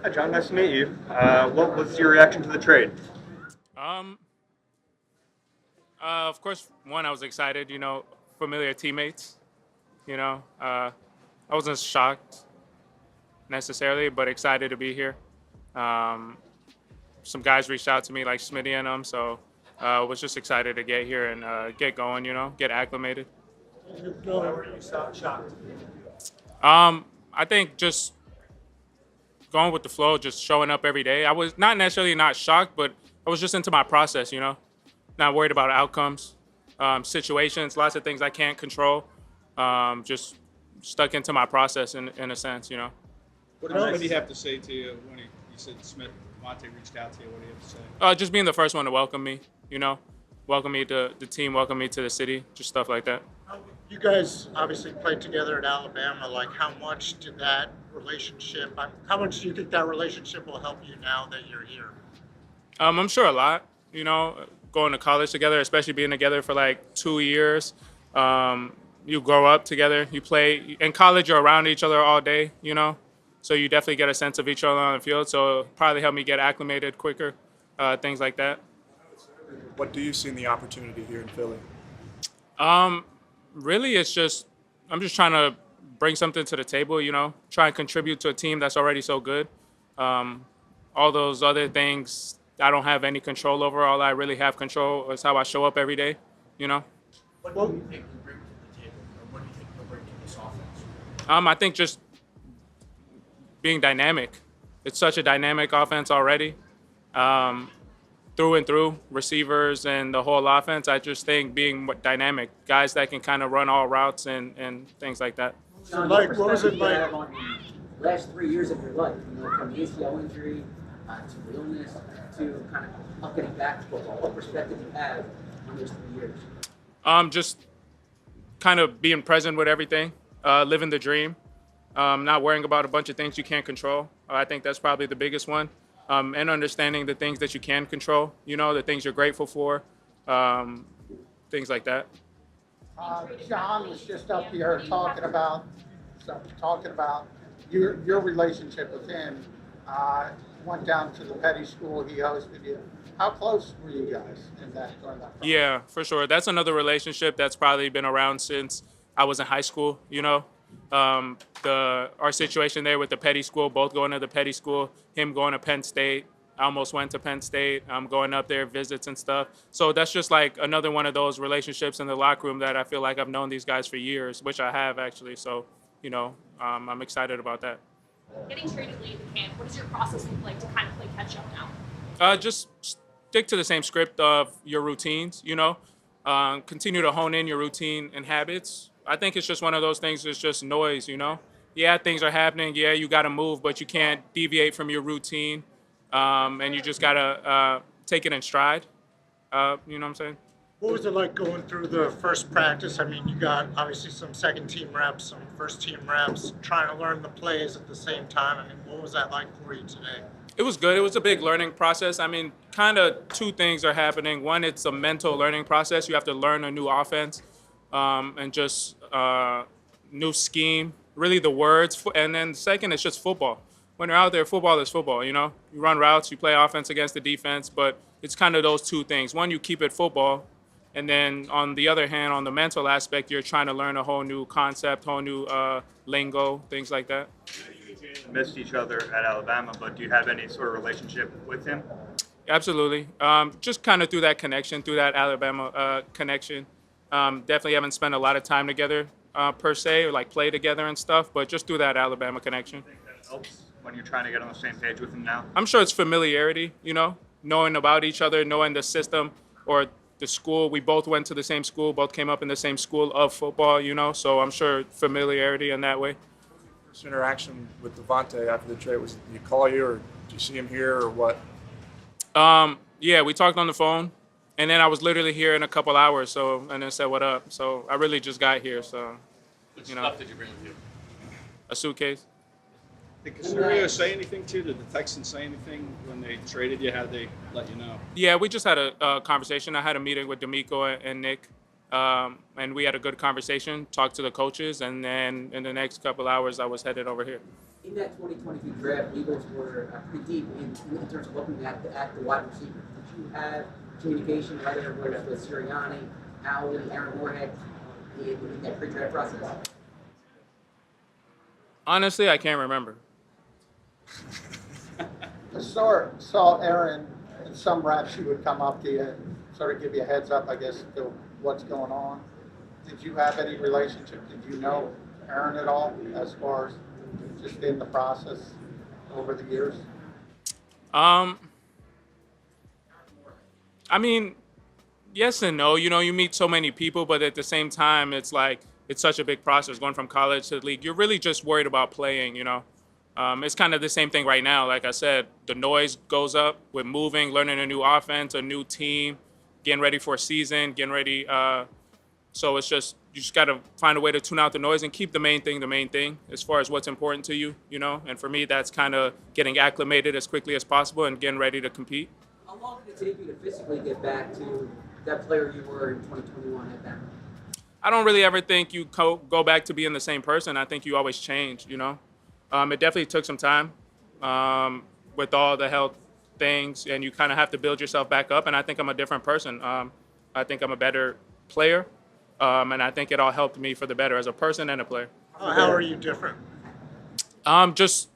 Hi, John. Nice to meet you. What was your reaction to the trade? Um, of course, one, I was excited, familiar teammates, I wasn't shocked necessarily, but excited to be here. Um, some guys reached out to me like Smitty and them, so was just excited to get here and get going, get acclimated. Why were you shocked? I think just going with the flow, just showing up every day. I was not necessarily not shocked, but I was just into my process, not worried about outcomes, situations, lots of things I can't control. Just stuck into my process in a sense. What did he have to say to you when you said Smith Monte reached out to you? What did he have to say? Just being the first one to welcome me, welcome me to the team, welcome me to the city, just stuff like that. You guys obviously played together at Alabama. Like, how much did that how much do you think that relationship will help you now that you're here? I'm sure a lot, going to college together, especially being together for like 2 years. You grow up together, you play. In college, you're around each other all day, so you definitely get a sense of each other on the field. So it'll probably help me get acclimated quicker, things like that. What do you see in the opportunity here in Philly? Really, I'm just trying to bring something to the table, try and contribute to a team that's already so good. All those other things I don't have any control over. All I really have control is how I show up every day. What do you think you bring to the table, or what do you think you'll bring to this offense? I think just being dynamic. It's such a dynamic offense already. Through and through, receivers and the whole offense, I just think being dynamic, guys that can kind of run all routes and things like that. So, like, what was it like? On the last 3 years of your life, from the ACL injury to the illness to kind of getting back to football. What perspective do you have on those 3 years? Just kind of being present with everything, living the dream, not worrying about a bunch of things you can't control. I think that's probably the biggest one. And understanding the things that you can control, the things you're grateful for, things like that. John was just up here talking about your relationship with him. Went down to the Petty School. He hosted you. How close were you guys during that process? Yeah, for sure. That's another relationship that's probably been around since I was in high school. Our situation there with the Petty School, both going to the Petty School, him going to Penn State. I almost went to Penn State. I'm going up there, visits and stuff. So that's just like another one of those relationships in the locker room that I feel like I've known these guys for years, which I have actually. So, I'm excited about that. Getting traded late in camp, what does your process look like to kind of play catch up now? Just stick to the same script of your routines, continue to hone in your routine and habits. I think it's just one of those things. It's just noise. Yeah, things are happening. Yeah, you got to move, but you can't deviate from your routine. And you just got to take it in stride. You know what I'm saying? What was it like going through the first practice? I mean, you got obviously some second team reps, some first team reps, trying to learn the plays at the same time. I mean, what was that like for you today? It was good. It was a big learning process. I mean, kind of two things are happening. One, it's a mental learning process. You have to learn a new offense and just new scheme, really the words. And then second, it's just football. When you're out there, football is football, You run routes, you play offense against the defense, but it's kind of those two things. One, you keep it football. And then on the other hand, on the mental aspect, you're trying to learn a whole new concept, whole new lingo, things like that. Missed each other at Alabama, but do you have any sort of relationship with him? Absolutely. Just kind of through that connection, through that Alabama connection. Definitely haven't spent a lot of time together per se, or like play together and stuff, but just through that Alabama connection. I think that helps when you're trying to get on the same page with him now. I'm sure it's familiarity, knowing about each other, knowing the system or the school. We both went to the same school, both came up in the same school of football, so I'm sure familiarity in that way. First interaction with Devontae after the trade, was did he call you or did you see him here or what? Yeah, we talked on the phone, and then I was literally here in a couple hours, and then said what up. So I really just got here, so. What stuff did you bring with you? A suitcase. Did Casario say anything to you? Did the Texans say anything when they traded you? How they let you know? Yeah, we just had a conversation. I had a meeting with D'Amico and Nick, and we had a good conversation, talked to the coaches, and then in the next couple hours, I was headed over here. In that 2022 draft, Eagles were pretty deep in terms of looking at the wide receivers. Did you have communication, whether it was with Sirianni, Howie, Aaron Moorhead, in that pre-draft process? Honestly, I can't remember. I saw Aaron in some reps. He would come up to you and sort of give you a heads up, I guess, to what's going on. Did you have any relationship? Did you know Aaron at all as far as just in the process over the years? I mean, yes and no. You know, you meet so many people, but at the same time, it's like it's such a big process going from college to the league. You're really just worried about playing, you know. It's kind of the same thing right now. Like I said, the noise goes up with moving, learning a new offense, a new team, getting ready for a season, getting ready. So it's just, you just got to find a way to tune out the noise and keep the main thing as far as what's important to you, you know. And for me, that's kind of getting acclimated as quickly as possible and getting ready to compete. How long did it take you to physically get back to that player you were in 2021 at Bama? I don't really ever think you go back to being the same person. I think you always change, you know. It definitely took some time with all the health things, and you kind of have to build yourself back up. And I think I'm a different person. I think I'm a better player, and I think it all helped me for the better as a person and a player. How are you different? Just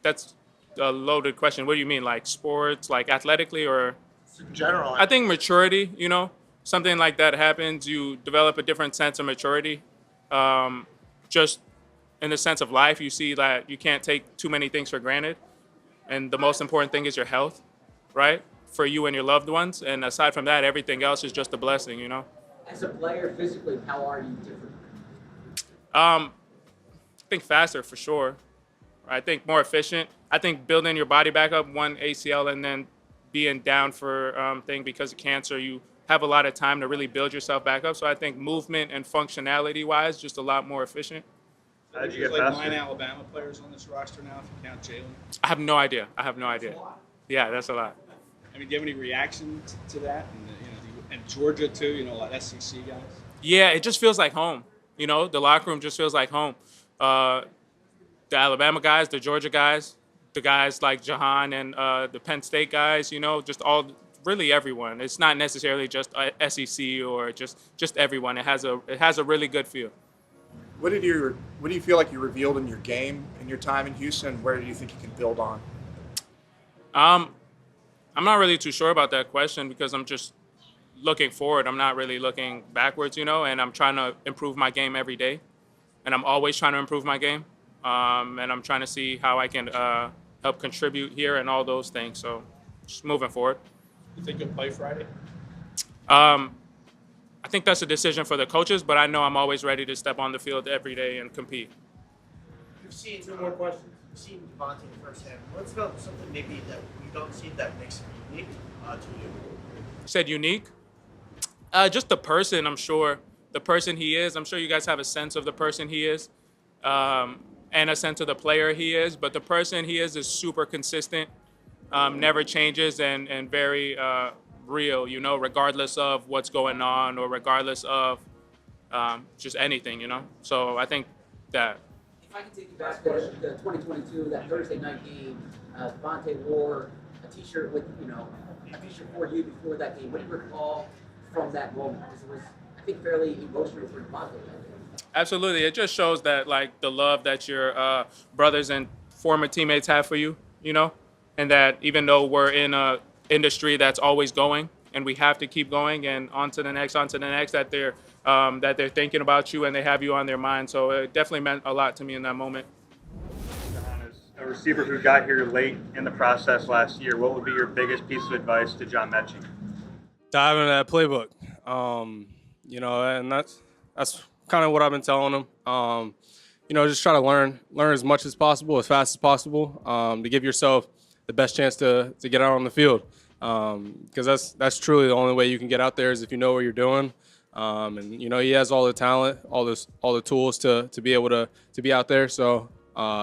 that's a loaded question. What do you mean, like sports, like athletically, or? In general, I think maturity. You know, something like that happens. You develop a different sense of maturity. Just in the sense of life, you see that you can't take too many things for granted. And the most important thing is your health, right? For you and your loved ones. And aside from that, everything else is just a blessing, you know? As a player, physically, how are you different? I think faster for sure. I think more efficient. I think building your body back up, one ACL and then being down for thing because of cancer, you have a lot of time to really build yourself back up. So I think movement and functionality-wise, just a lot more efficient. How'd you There's get like faster? 9 Alabama players on this roster now, if you count Jalen. I have no idea. Yeah, that's a lot. I mean, do you have any reaction to that? And, and Georgia too, a lot of SEC guys. Yeah, it just feels like home. You know, the locker room just feels like home. The Alabama guys, the Georgia guys, the guys like Jahan and the Penn State guys, just really everyone. It's not necessarily just SEC or just everyone. It has a really good feel. What do you feel like you revealed in your game in your time in Houston? Where do you think you can build on? I'm not really too sure about that question because I'm just looking forward. I'm not really looking backwards, and I'm trying to improve my game every day. And I'm always trying to improve my game. And I'm trying to see how I can help contribute here and all those things. So just moving forward. You think you'll play Friday? I think that's a decision for the coaches, but I know I'm always ready to step on the field every day and compete. You've seen two more questions. You've seen Devontae firsthand. What's about something maybe that we don't see that makes him unique to you? You said unique? Just the person, I'm sure. The person he is. I'm sure you guys have a sense of the person he is and a sense of the player he is. But the person he is super consistent, never changes, and very real, regardless of what's going on or regardless of just anything, So I think that. If I can take you back to the 2022, that Thursday night game, Devontae wore a T-shirt with, a T-shirt for you before that game. What do you recall from that moment? Because it was, I think, fairly emotional for Devontae that day. Absolutely. It just shows that, like, the love that your brothers and former teammates have for you, and that even though we're in a industry that's always going and we have to keep going and on to the next, that they're thinking about you and they have you on their mind. So it definitely meant a lot to me in that moment. As a receiver who got here late in the process last year, what would be your biggest piece of advice to John Mechie? Dive into that playbook, and that's kind of what I've been telling him. Just try to learn as much as possible, as fast as possible, to give yourself the best chance to get out on the field. Because that's truly the only way you can get out there is if you know what you're doing. And he has all the talent, all the tools to be able to be out there. So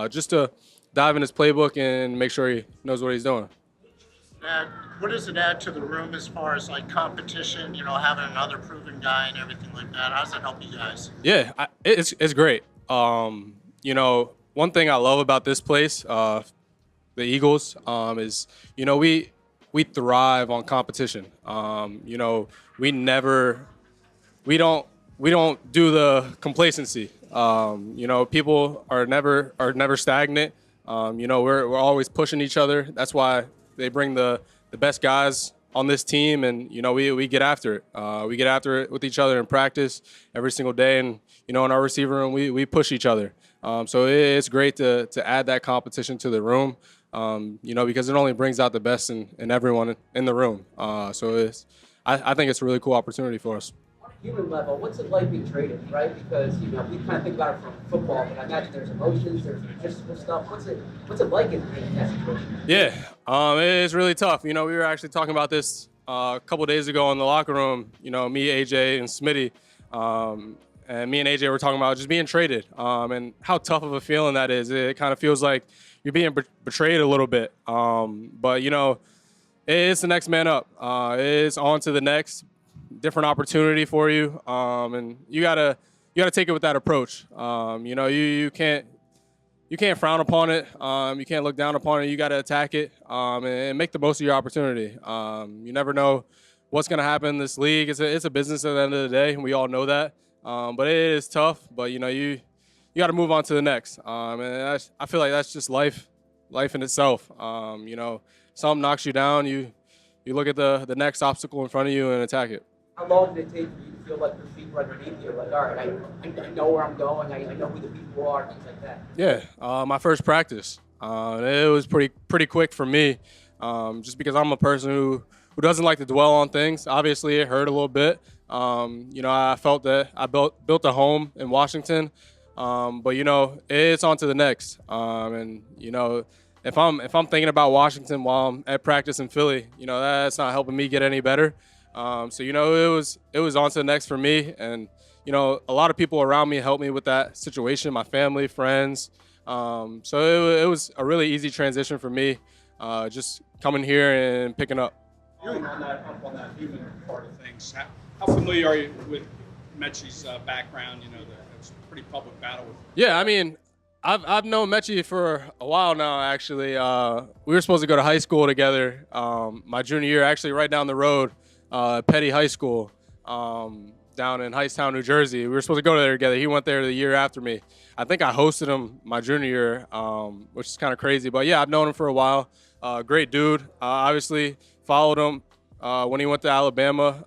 just to dive in his playbook and make sure he knows what he's doing. What does it add to the room as far as like competition? Having another proven guy and everything like that. How does that help you guys? Yeah, it's great. one thing I love about this place, the Eagles, is, you know, we thrive on competition. You know, we don't do the complacency. You know, people are never stagnant. You know, we're always pushing each other. That's why they bring the best guys on this team, and you know, we get after it. We get after it with each other in practice every single day, and you know, in our receiver room, we push each other. So it's great to add that competition to the room. You know, because it only brings out the best in everyone in the room. So I think it's a really cool opportunity for us. On a human level, what's it like being traded, right? Because, you know, we kind of think about it from football, but I imagine there's emotions, there's logistical stuff. What's it like in that situation? Yeah, it's really tough. You know, we were actually talking about this a couple days ago in the locker room. You know, me, AJ, and Smitty, and me and AJ were talking about just being traded and how tough of a feeling that is. It kind of feels like you're being betrayed a little bit. But, you know, it's the next man up. It's on to the next different opportunity for you. And you gotta take it with that approach. You know, you can't frown upon it. You can't look down upon it. You got to attack it and make the most of your opportunity. You never know what's going to happen in this league. It's a business at the end of the day, and we all know that. But it is tough. But, you know, you got to move on to the next. And I feel like that's just life in itself. You know, something knocks you down, you look at the next obstacle in front of you and attack it. How long did it take for you to feel like your feet were underneath you? Like, all right, I know where I'm going. I know who the people are, things like that. Yeah, my first practice. It was pretty quick for me, just because I'm a person who doesn't like to dwell on things. Obviously, it hurt a little bit. You know, I felt that I built a home in Washington, but you know, it's on to the next. And you know, if I'm thinking about Washington while I'm at practice in Philly, you know, that's not helping me get any better. So you know, it was on to the next for me, and you know, a lot of people around me helped me with that situation, my family, friends. So it was a really easy transition for me, just coming here and picking up. On that human part of things, how familiar are you with Mekhi's background? You know, it's a pretty public battle. Yeah, I mean, I've known Mekhi for a while now. Actually, we were supposed to go to high school together. My junior year, actually, right down the road. Petty High School down in Hightstown, New Jersey. We were supposed to go there together. He went there the year after me. I think I hosted him my junior year, which is kind of crazy. But, yeah, I've known him for a while. Great dude. Obviously followed him when he went to Alabama.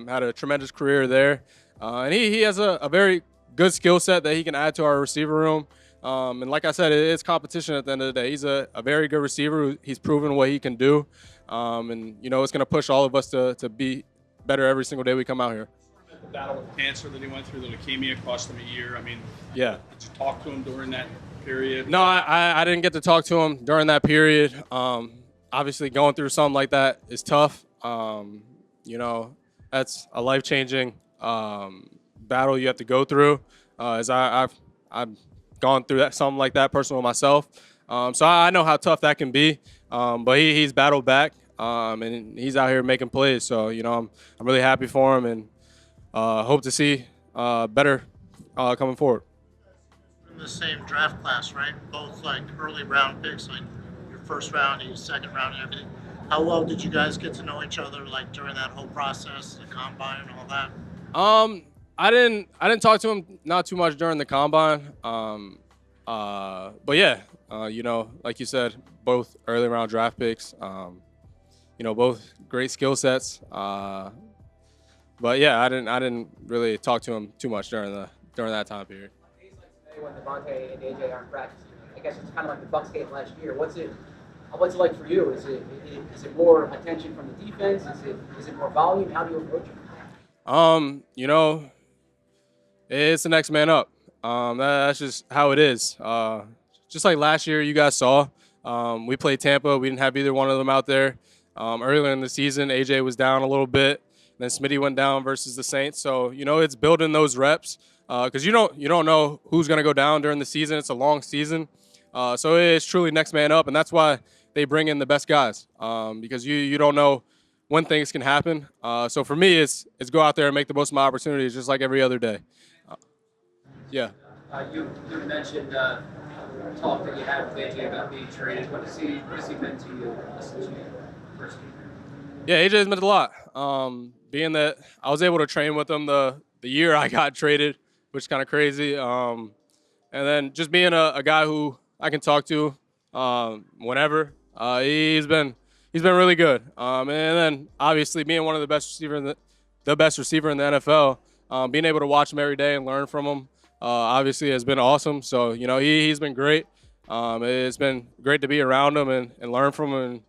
Had a tremendous career there. And he has a very good skill set that he can add to our receiver room. And like I said, it's competition at the end of the day. He's a very good receiver. He's proven what he can do. And, you know, it's going to push all of us to be better every single day we come out here. The battle with cancer that he went through, the leukemia, cost him a year. I mean, yeah. Did you talk to him during that period? No, I didn't get to talk to him during that period. Obviously, going through something like that is tough. You know, that's a life-changing battle you have to go through. As I've gone through something like that personally myself. So I know how tough that can be. But he's battled back, and he's out here making plays. So, you know, I'm really happy for him, and hope to see better coming forward. In the same draft class, right? Both like early round picks, like your first round, your second round, and everything. How well did you guys get to know each other, like during that whole process, the combine and all that? I didn't talk to him not too much during the combine. But yeah, you know, like you said, both early round draft picks. You know, both great skill sets. But yeah, I didn't really talk to him too much during that time period. Days like today when Devontae and AJ aren't practicing, I guess it's kind of like the Bucs game last year. What's it like for you? Is it more attention from the defense? Is it more volume? How do you approach it? You know, it's the next man up. That's just how it is. Just like last year, you guys saw, we played Tampa. We didn't have either one of them out there. Earlier in the season, AJ was down a little bit. Then Smitty went down versus the Saints. So, you know, it's building those reps because you don't know who's going to go down during the season. It's a long season. So it's truly next man up, and that's why they bring in the best guys because you don't know when things can happen. So for me, it's go out there and make the most of my opportunities just like every other day. Yeah. You mentioned talk that you had with AJ about being traded. What has he meant to you since you first came here? Yeah, AJ has meant a lot. Being that I was able to train with him the year I got traded, which is kind of crazy. And then just being a guy who I can talk to whenever. He's been really good. And then obviously being one of the best receiver in the best receiver in the NFL, being able to watch him every day and learn from him, obviously has been awesome. So he's been great. It's been great to be around him and learn from him